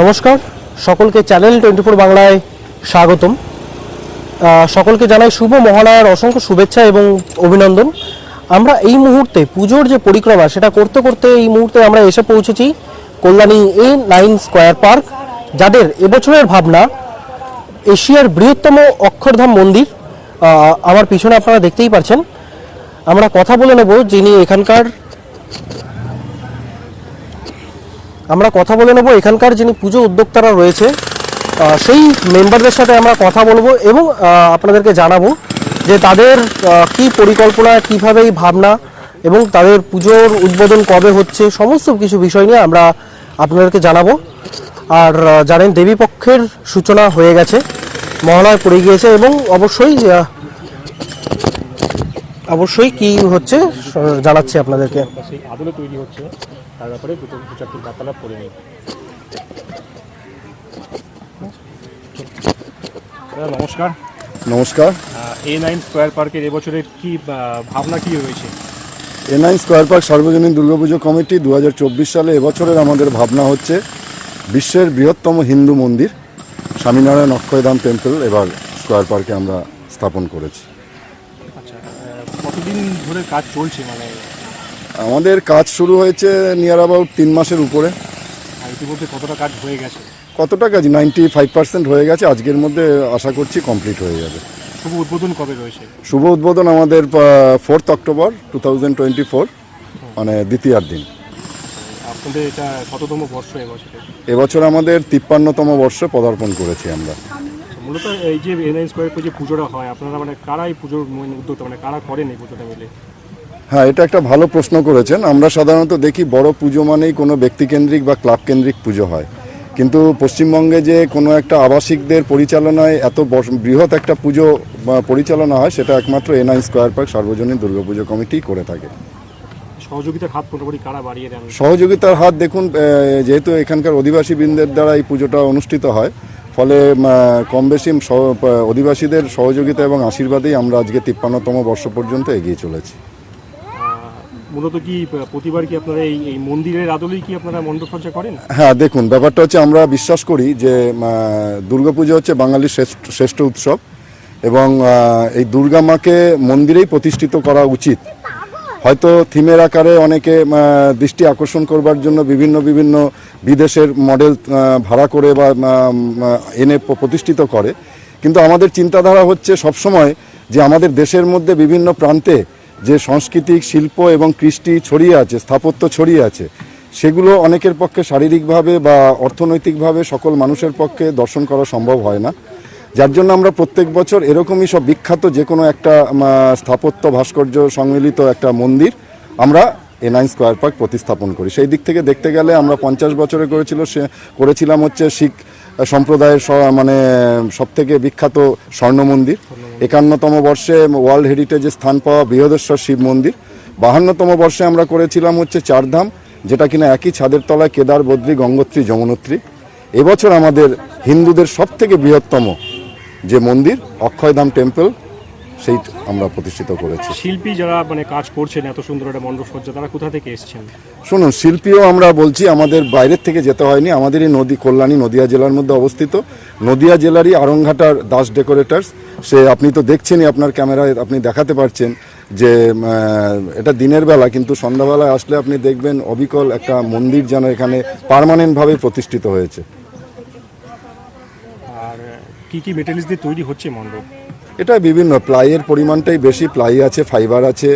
নমস্কার সকলকে চ্যানেল 24 বাংলায় স্বাগতম। সকলকে জানাই শুভ মহালয়ার অসংখ্য শুভেচ্ছা এবং অভিনন্দন। আমরা এই মুহূর্তে পুজোর যে পরিক্রমা সেটা করতে করতে এই মুহূর্তে আমরা এসে পৌঁছেছি কল্যাণী A9 স্কয়ার পার্ক, যাদের এবছরের ভাবনা এশিয়ার বৃহত্তম অক্ষরধাম মন্দির। আমার পিছনে আপনারা দেখতেই পাচ্ছেন। আমরা কথা বলে নেব যিনি এখানকার যিনি পুজো উদ্যোক্তারা রয়েছে সেই মেম্বারদের সাথে আমরা কথা বলবো এবং আপনাদেরকে জানাবো যে তাদের কি পরিকল্পনা, কিভাবে এই ভাবনা এবং তাদের পুজোর উদ্বোধন কবে হচ্ছে, সমস্ত কিছু বিষয় নিয়ে আমরা আপনাদেরকে জানাবো। আর জানেন দেবীপক্ষের সূচনা হয়ে গেছে, মহালয়া পড়ে গিয়েছে এবং অবশ্যই কি হচ্ছে জানাচ্ছি আপনাদেরকে। সেই আদলে তৈরি হচ্ছে তার ব্যাপারে দু চারটি বার্তালাপ করে নিই। নমস্কার। নমস্কার। A9 স্কয়ার পার্কের এবছরের কি ভাবনা কি রয়েছে? A9 স্কয়ার পার্ক সার্বজনীন দুর্গাপুজো কমিটি 2024 সালে এবছরের আমাদের ভাবনা হচ্ছে বিশ্বের বৃহত্তম হিন্দু মন্দির স্বামীনারায়ণ অক্ষয়ধাম টেম্পল এবার স্কয়ার পার্কে আমরা স্থাপন করেছি। আচ্ছা, কতদিন ধরে কাজ চলছে? আমাদের কাজ শুরু হয়েছে নিয়ার অ্যাবাউট 3 মাসের উপরে। ইতিমধ্যে কতটা কাজ হয়ে গেছে? কতটা কাজ 95% হয়ে গেছে, আজকের মধ্যে আশা করছি কমপ্লিট হয়ে যাবে। শুভ উদ্বোধন কবে রয়েছে? শুভ উদ্বোধন আমাদের 4 অক্টোবর 2024, মানে দ্বিতীয়ার দিন। আপনাদের এটা কততম বর্ষ এবছরে? এবছর আমাদের 53তম বর্ষে পদার্পণ করেছি আমরা। মূলত এই যে A9 স্কয়ার যে পুজোটা হয়, আপনারা কারা এই পুজোর উদ্যোক্তা, কারা করেন এই পুজোটা মিলে? হ্যাঁ, এটা একটা ভালো প্রশ্ন করেছেন। আমরা সাধারণত দেখি বড় পুজো মানেই কোনো ব্যক্তিকেন্দ্রিক বা ক্লাব কেন্দ্রিক পুজো হয়, কিন্তু পশ্চিমবঙ্গে যে কোনো একটা আবাসিকদের পরিচালনায় এত বৃহৎ একটা পুজো পরিচালনা হয় সেটা একমাত্র A9 স্কয়ার পার্ক সার্বজনীন দুর্গাপুজো কমিটি করে থাকে। সহযোগিতার হাত মোটামুটি কারা বাড়িয়ে দেন? সহযোগিতার হাত দেখুন, যেহেতু এখানকার অধিবাসী বৃন্দের দ্বারা এই পুজোটা অনুষ্ঠিত হয়, ফলে কম বেশি অধিবাসীদের সহযোগিতা এবং আশীর্বাদেই আমরা আজকে 53তম বর্ষ পর্যন্ত এগিয়ে চলেছি। মূলত কি প্রতিবার কি আপনারা এই মন্দিরের আদলেই কি আপনারা মণ্ডপ সজ্জা করেন? হ্যাঁ, দেখুন ব্যাপারটা হচ্ছে আমরা বিশ্বাস করি যে দুর্গাপুজো হচ্ছে বাঙালির শ্রেষ্ঠ উৎসব এবং এই দুর্গা মাকে মন্দিরেই প্রতিষ্ঠিত করা উচিত। হয়তো থিমের আকারে অনেকে দৃষ্টি আকর্ষণ করবার জন্য বিভিন্ন বিদেশের মডেল ভাড়া করে বা এনে প্রতিষ্ঠিত করে, কিন্তু আমাদের চিন্তাধারা হচ্ছে সবসময় যে আমাদের দেশের মধ্যে বিভিন্ন প্রান্তে যে সাংস্কৃতিক শিল্প এবং কৃষ্টি ছড়িয়ে আছে, স্থাপত্য ছড়িয়ে আছে, সেগুলো অনেকের পক্ষে শারীরিকভাবে বা অর্থনৈতিকভাবে সকল মানুষের পক্ষে দর্শন করা সম্ভব হয় না। যার জন্য আমরা প্রত্যেক বছর এরকমই সব বিখ্যাত যে কোনো একটা স্থাপত্য ভাস্কর্য সম্মিলিত একটা মন্দির আমরা A9 স্কয়ার পার্ক প্রতিস্থাপন করি। সেই দিক থেকে দেখতে গেলে আমরা 50 বছরে করেছিলাম হচ্ছে শিখ সম্প্রদায়ের সবথেকে বিখ্যাত স্বর্ণ মন্দির। 51তম বর্ষে ওয়ার্ল্ড হেরিটেজে স্থান পাওয়া বৃহদেশ্বর শিব মন্দির। 52তম বর্ষে আমরা করেছিলাম হচ্ছে চারধাম, যেটা কিনা একই ছাদের তলায় কেদার, বদ্রী, গঙ্গোত্রী, যমুনোত্রী। এবছর আমাদের হিন্দুদের সবথেকে বৃহত্তম যে মন্দির অক্ষয়ধাম টেম্পল, সেই আমরা প্রতিষ্ঠিত করেছি। শিল্পী যারা কাজ করছেন এত সুন্দর একটা মণ্ডপ সজ্জা, তারা কোথা থেকে এসেছেন? শুনুন, শিল্পীও আমরা বলছি আমাদের বাইরের থেকে যেতে হয়নি। আমাদের এই কল্যাণী নদিয়া জেলার মধ্যে অবস্থিত, নদিয়া জেলারই আরংঘাটার দাস ডেকোরেটার্স। আপনি তো দেখছেনই, আপনার ক্যামেরায় আপনি দেখাতে পারছেন যে এটা দিনের বেলা, কিন্তু সন্ধ্যাবেলায় আসলে আপনি দেখবেন অবিকল একটা মন্দির যেন এখানে পার্মানেন্টভাবে প্রতিষ্ঠিত হয়েছে। আর কি কি মেটেরিয়ালস দিয়ে তৈরি হচ্ছে মণ্ডপ? এটা বিভিন্ন প্লাইয়ের পরিমাণটাই বেশি, প্লাই আছে, ফাইবার আছে,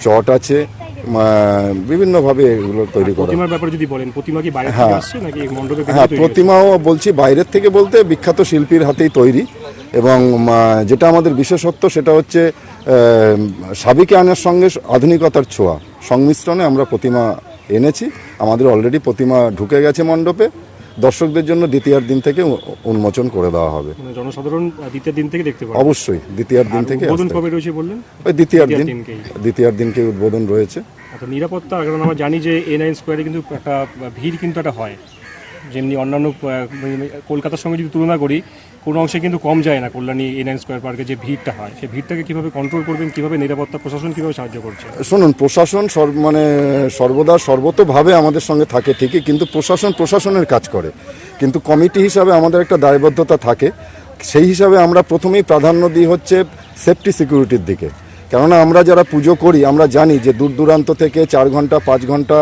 চট আছে, বিভিন্নভাবে এগুলো তৈরি করা। প্রতিমার ব্যাপারে যদি বলেন, প্রতিমা কি বাইরে থেকে আসছে নাকি মণ্ডপে? হ্যাঁ, প্রতিমাও বলছি বাইরের থেকে বলতে বিখ্যাত শিল্পীর হাতেই তৈরি, এবং যেটা আমাদের বিশেষত্ব সেটা হচ্ছে সাবেকি আনার সঙ্গে আধুনিকতার ছোঁয়া সংমিশ্রণে আমরা প্রতিমা এনেছি। আমাদের অলরেডি প্রতিমা ঢুকে গেছে মণ্ডপে, দর্শকদের জন্য দ্বিতীয়ার দিন থেকে উন্মোচন করে দেওয়া হবে। জনসাধারণ দ্বিতীয় দিন থেকে দেখতে পাবে? অবশ্যই দ্বিতীয়ার দিন থেকে। উদ্বোধন কবে রয়েছে বললেন? ওই দ্বিতীয়ার দিনকে উদ্বোধন রয়েছে। নিরাপত্তা, কারণ আমরা জানি যে A9 স্কয়ারে কিন্তু একটা ভিড় কিন্তু একটা হয়, যেমনি অন্যান্য কলকাতার সঙ্গে যদি তুলনা করি কোনো অংশে কিন্তু কম যায় না কল্যাণী এনআইন স্কোয়ার পার্কে যে ভিড়টা হয় সেই ভিড়টাকে কীভাবে কন্ট্রোল করবেন, কীভাবে নিরাপত্তা প্রশাসন কীভাবে সাহায্য করছে? শুনুন, প্রশাসন সর্বদা সর্বতোভাবে আমাদের সঙ্গে থাকে ঠিকই, কিন্তু প্রশাসনের কাজ করে, কিন্তু কমিটি হিসাবে আমাদের একটা দায়বদ্ধতা থাকে। সেই হিসাবে আমরা প্রথমেই প্রাধান্য দিই হচ্ছে সেফটি সিকিউরিটির দিকে। কেননা আমরা যারা পুজো করি আমরা জানি যে দূর দূরান্ত থেকে 4 ঘন্টা 5 ঘন্টা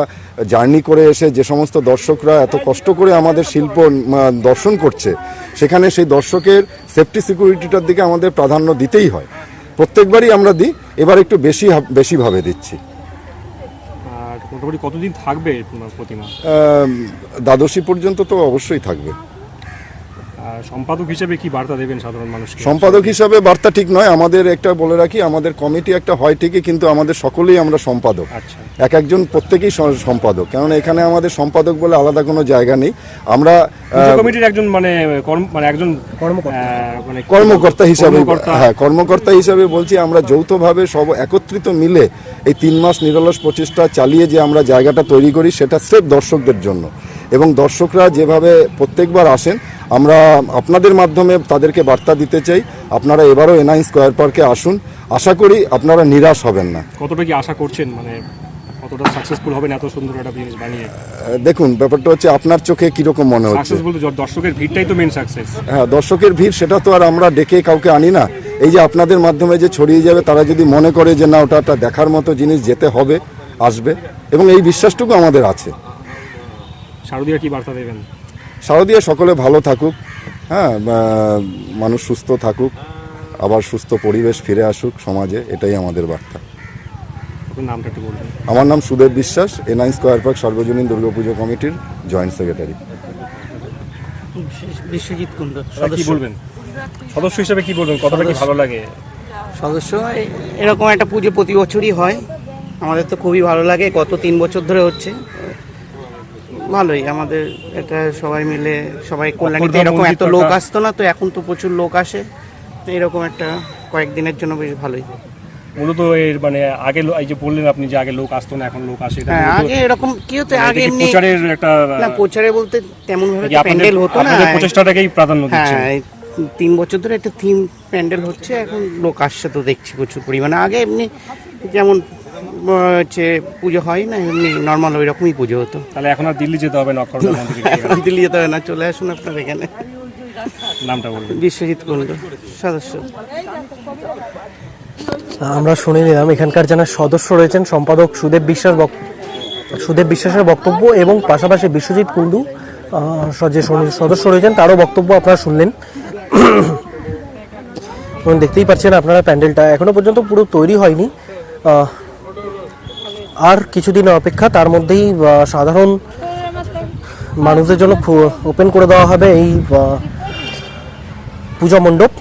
জার্নি করে এসে যে সমস্ত দর্শকরা এত কষ্ট করে আমাদের শিল্প দর্শন করছে, সেখানে সেই দর্শকের সেফটি সিকিউরিটিটার দিকে আমাদের প্রাধান্য দিতেই হয়। প্রত্যেকবারই আমরা দিই, এবার একটু বেশিভাবে দিচ্ছি। আর মোটামুটি কতদিন থাকবে প্রতিমা? দ্বাদশী পর্যন্ত তো অবশ্যই থাকবে। সম্পাদক হিসেবে কি বার্তা দেবেন সাধারণ মানুষকে? সম্পাদক হিসাবে বার্তা ঠিক নয়, আমাদের একটা বলে রাখি, আমাদের কমিটি একটা হয় ঠিকই, কিন্তু আমাদের সকলেই আমরা সম্পাদক। আচ্ছা, একজন প্রত্যেকেই সম্পাদক, কেননা এখানে আমাদের সম্পাদক বলে আলাদা কোনো জায়গা নেই। আমরা কমিটির একজন একজন কর্মকর্তা হিসাবে, হ্যাঁ কর্মকর্তা হিসাবে বলছি, আমরা যৌথভাবে সব একত্রিত মিলে এই 3 মাস নিরলস প্রচেষ্টা চালিয়ে যে আমরা জায়গাটা তৈরি করি, সেটা স্রেফ দর্শকদের জন্য। এবং দর্শকরা যেভাবে প্রত্যেকবার আসেন, আমরা আপনাদের মাধ্যমে তাদেরকে বার্তা দিতে চাই, আপনারা এবারও এনআইন স্কোয়ার পার্কে আসুন। আশা করি আপনারা নিরাশ হবেন না। কতটা কি আশা করছেন, কতটা সাকসেসফুল হবেন এত সুন্দর একটা জিনিস বানিয়ে? দেখুন, ব্যাপারটা হচ্ছে আপনার চোখে কিরকম মনে হচ্ছে? সাকসেস বলতে দর্শকের ভিড়টাই তো মেন সাকসেস। হ্যাঁ, দর্শকের ভিড়, সেটা তো আর আমরা ডেকে কাউকে আনি না। এই যে আপনাদের মাধ্যমে যে ছড়িয়ে যাবে, তারা যদি মনে করে যে না, ওটা একটা দেখার মতো জিনিস, যেতে হবে, আসবে, এবং এই বিশ্বাসটুকু আমাদের আছে। শারদীয়া কি বার্তা দেবেন? শারদীয়া সকলে ভালো থাকুক, হ্যাঁ, মানুষ সুস্থ থাকুক, আবার সুস্থ পরিবেশ ফিরে আসুক সমাজে, এটাই আমাদের বার্তা। আপনার নামটা একটু বলবেন? আমার নাম সুদেব বিশ্বাস, এনআইন স্কোয়ার পার্ক সর্বজনীন দুর্গাপুজো কমিটির জয়েন্ট সেক্রেটারি। বিশ্বজিৎ কুন্ডু। কি বলবেন সদস্য হিসেবে, কি বলবেন, কতটা কি ভালো লাগে? সদস্য এরকম একটা পুজো প্রতি বছরই হয়, আমাদের তো খুবই ভালো লাগে। গত 3 বছর ধরে হচ্ছে, ভালোই আমাদের এটা। সবাই মিলে, সবাই কল্যাণীতে এরকম এত লোক আসতো না, তো এখন তো প্রচুর লোক আসে। এরকম একটা কয়েকদিনের জন্য বেশ ভালোই। মূলত এর আগে এই যে বললেন আপনি যে আগে লোক আসতো না, এখন লোক আসে, হ্যাঁ, আগে এরকম কি হতো, আগে এমনি প্রচারের একটা না, প্রচারে বলতে তেমন ভাবে প্যান্ডেল হতো না, আপনাদের প্রচেষ্টাটাকেই প্রাধান্য দিচ্ছেন। হ্যাঁ, 3 বছর ধরে একটা থিম প্যান্ডেল হচ্ছে, এখন লোক আসছে তো দেখছি প্রচুর পরিমাণে। আগে এমনি যেমন হচ্ছে পুজো হয় না, এমনি নর্মাল ওই রকমই পুজো হতো। তাহলে এখন আর দিল্লি যেতে হবে না, দিল্লি যেতে হবে না, চলে আসুন আপনার এখানে। নামটা বলবেন? বিশ্বজিৎ কুন্ডু, সদস্য। আমরা শুনে নিলাম এখানকার যারা সদস্য রয়েছেন, সম্পাদক সুদেব বিশ্বাসের বক্তব্য, এবং পাশাপাশি বিশ্বজিৎ কুন্ডু যে সদস্য রয়েছেন তারও বক্তব্য আপনারা শুনলেন। দেখতেই পাচ্ছেন আপনারা, প্যান্ডেলটা এখনো পর্যন্ত পুরো তৈরি হয়নি, আর কিছুদিন অপেক্ষা, তার মধ্যেই সাধারণ মানুষদের জন্য ওপেন করে দেওয়া হবে এই পূজা মণ্ডপ।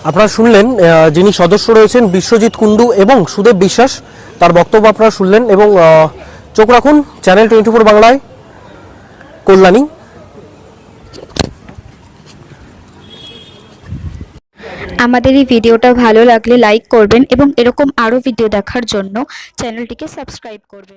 আপনারা শুনলেন যিনি সদস্য রয়েছেন বিশ্বজিৎ কুন্ডু এবং সুদেব বিশ্বাস, তার বক্তব্য আপনারা শুনলেন। এবং চোখ রাখুন চ্যানেল 24 বাংলায়, কল্যাণী। আমাদের এই ভিডিওটা ভালো লাগলে লাইক করবেন এবং এরকম আরও ভিডিও দেখার জন্য চ্যানেলটিকে সাবস্ক্রাইব করবেন।